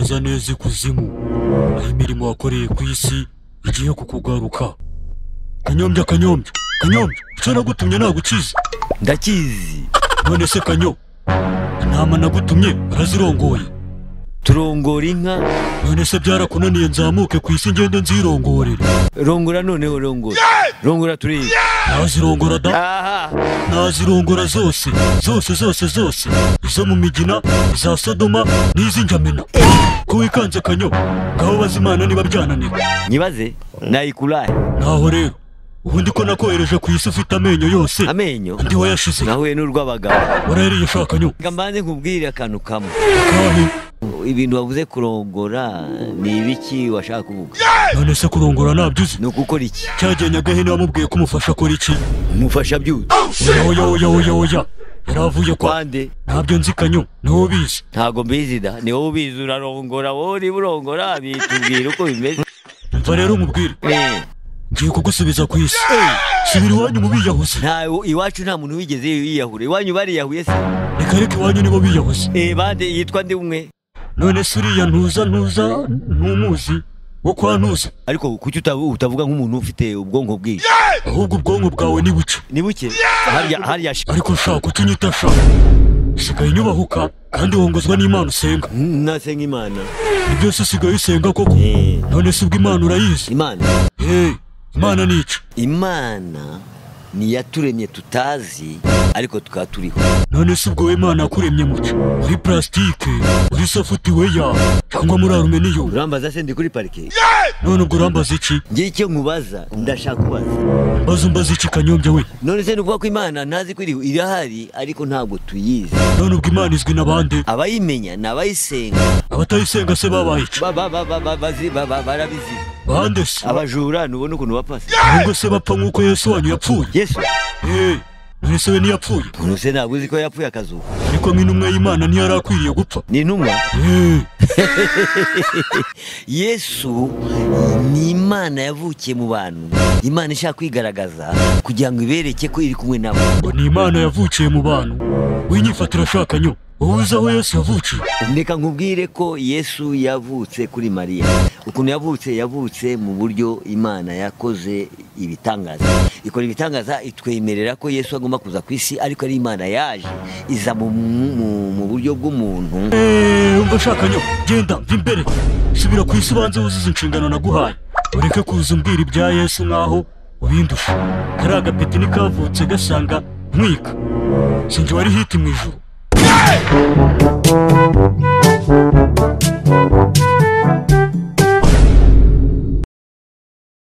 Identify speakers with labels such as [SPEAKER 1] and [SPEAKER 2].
[SPEAKER 1] neza neza ikuzimu, aho imirimo wakoreye ku isi igiye kukugaruka. Kanyombya icyo nagutumye nagukiza.
[SPEAKER 2] Ndakizi.
[SPEAKER 1] None se Kanyo, intama nagutumye barazirongoye?
[SPEAKER 2] Turongora inka.
[SPEAKER 1] None se byarakunaniye nzamuke ku isi ngende nzirongorere?
[SPEAKER 2] Rongora noneho rongora turi.
[SPEAKER 1] Nazirongora da? Nazirongora zose. Izo mu migina, iza Sodoma n'iz'injamena. Ko wikanze Kanyo, ngaho bazimana niba byananiwe.
[SPEAKER 2] Nyibaze nayikurahe?
[SPEAKER 1] Naho rero ubundi ko nakohereje ku isi ufite amenyo yose.
[SPEAKER 2] Amenyo?
[SPEAKER 1] Ndi wayashize.
[SPEAKER 2] Nahuye n'urw'abagabo.
[SPEAKER 1] Warariye shaka Kanyo.
[SPEAKER 2] Ngambanze nkubwire akantu kamwe.
[SPEAKER 1] Kahe?
[SPEAKER 2] Ibintu wavuze kurongora ni ibiki washaka kuvuga?
[SPEAKER 1] None se kurongora nabyuze?
[SPEAKER 2] Ni ukukora iki?
[SPEAKER 1] Cyagiye Nyagahene wamubwiye ko umufasha akora iki?
[SPEAKER 2] Umufasha byute?
[SPEAKER 1] Oya. Yaravuye kwa
[SPEAKER 2] kwande.
[SPEAKER 1] Ntabyo nzi Kanyo, niwo ubizi.
[SPEAKER 2] Ntago mbizi da, niwo ubizi urarongora, wowe uri burongora bitubwira uko bimeze.
[SPEAKER 1] Mva rero umubwire. Ngiye kugusubiza ku isi. Subira iwanyu mu biyahuze.
[SPEAKER 2] Iwacu nta muntu wigeze yiyahure. Iwanyu bariyahuye se?
[SPEAKER 1] Reka iwanyu nibo biyahuze.
[SPEAKER 2] Bande yitwa ndi umwe.
[SPEAKER 1] None se uriya ntuza ntumuzi wo kwa Ntuza?
[SPEAKER 2] Ariko kuki utavuga nk'umuntu ufite ubwonko bwinshi?
[SPEAKER 1] Ahubwo ubwonko bwawe ni buke.
[SPEAKER 2] Ni buke? Hariya
[SPEAKER 1] ariko shaka utunyita shaka. Sigaye nyubahuka kandi wongozwa n'Imana usenga.
[SPEAKER 2] Nasenga Imana.
[SPEAKER 1] Ibyo se sigaye usenga koko? None se ubwo Imana urayizi?
[SPEAKER 2] Imana?
[SPEAKER 1] Imana ni iki?
[SPEAKER 2] Imana ni yaturemye tutazi ariko tukaba turiho.
[SPEAKER 1] None se ubwo Imana yakuremye muki? Muri plastike, muri software cyangwa muri aluminium?
[SPEAKER 2] Urambaza se ndi kuri parike?
[SPEAKER 1] None ubwo urambaza iki?
[SPEAKER 2] Ngiye icyo nkubaza ndashaka kubaza.
[SPEAKER 1] Mbaza iki Kanyombya we?
[SPEAKER 2] None se nukuvuga ko Imana ntazi ko irahari ariko ntabwo tuyizi.
[SPEAKER 1] None ubwo Imana izwi n'abande?
[SPEAKER 2] Abayimenya n'abayisenga.
[SPEAKER 1] Abatayisenga se babaye iki?
[SPEAKER 2] Barabizi.
[SPEAKER 1] Bande se?
[SPEAKER 2] Abajura nubona ukuntu bapasa.
[SPEAKER 1] Ngo se bapfa nk'uko Yesu wanyu yapfuye?
[SPEAKER 2] Yesu?
[SPEAKER 1] None se we ntiyapfuye?
[SPEAKER 2] None se ntabwo uzi ko yapfuye akazuka?
[SPEAKER 1] Ariko nk'intumwa y'Imana ntiyari akwiriye gupfa?
[SPEAKER 2] Ni intumwa? Yesu ni Imana yavukiye mu bantu. Imana ishaka kwigaragaza kugira ngo ibereke ko iri kumwe nabo.
[SPEAKER 1] Ngo ni Imana yavukiye mu bantu? Winyifatira shaka Nyo, wowe uzi aho Yesu yavukiye?
[SPEAKER 2] Ndeka nkubwire ko Yesu yavutse kuri Mariya. Ukuntu yavutse mu buryo Imana yakoze ibitangaza. Ikora ibitangaza itwemerera ko Yesu agomba kuza ku isi, ariko ari Imana yaje iza mu buryo bw'umuntu.
[SPEAKER 1] Umva shaka Nyo, genda imbere. Subira ku isi ubanze wuzuze inshingano naguhaye. Ureke kuza umbwira ibya Yesu nkaho ubindusha. Kari agapeti nikavutse gasanga mwika. Sinjye wari hiti mu ijuru.